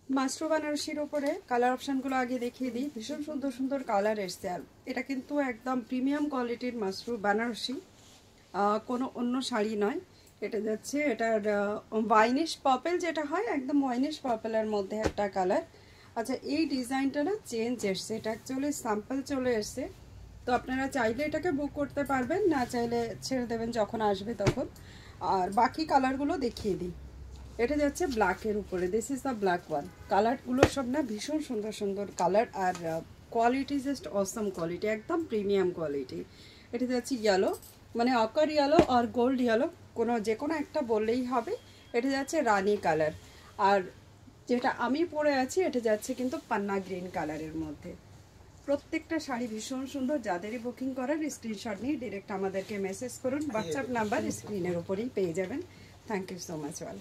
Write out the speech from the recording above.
মাশরু বেনারসির উপরে কালার অপশানগুলো আগে দেখিয়ে দিই। ভীষণ সুন্দর সুন্দর কালার এসছে। আর এটা কিন্তু একদম প্রিমিয়াম কোয়ালিটির মাশরু বেনারসি, কোনো অন্য শাড়ি নয়। এটা যাচ্ছে এটার ওয়াইনিশ পার্পল, যেটা হয় একদম ওয়াইনিশ পার্পলের মধ্যে একটা কালার। আচ্ছা, এই ডিজাইনটা না চেঞ্জ এসছে, এটা অ্যাকচুয়ালি স্যাম্পল চলে এসছে। তো আপনারা চাইলে এটাকে বুক করতে পারবেন, না চাইলে ছেড়ে দেবেন যখন আসবে তখন। আর বাকি কালারগুলো দেখিয়ে দিই। এটা যাচ্ছে ব্ল্যাকের উপরে, this is the black one. কালারগুলো সব না ভীষণ সুন্দর সুন্দর কালার, আর কোয়ালিটি জাস্ট অসম কোয়ালিটি, একদম প্রিমিয়াম কোয়ালিটি। এটা যাচ্ছে ইয়েলো, মানে অকার ইয়েলো আর গোল্ড ইয়েলো, যে কোনো একটা বললেই হবে। এটা যাচ্ছে রানি কালার। আর যেটা আমি পরে আছি এটা যাচ্ছে কিন্তু পান্না গ্রিন কালারের মধ্যে। প্রত্যেকটা শাড়ি ভীষণ সুন্দর। যাদেরই বুকিং করার স্ক্রিনশট নিয়ে ডিরেক্ট আমাদেরকে মেসেজ করুন। হোয়াটসঅ্যাপ নাম্বার স্ক্রিনের উপরেই পেয়ে যাবেন। Thank you so much all.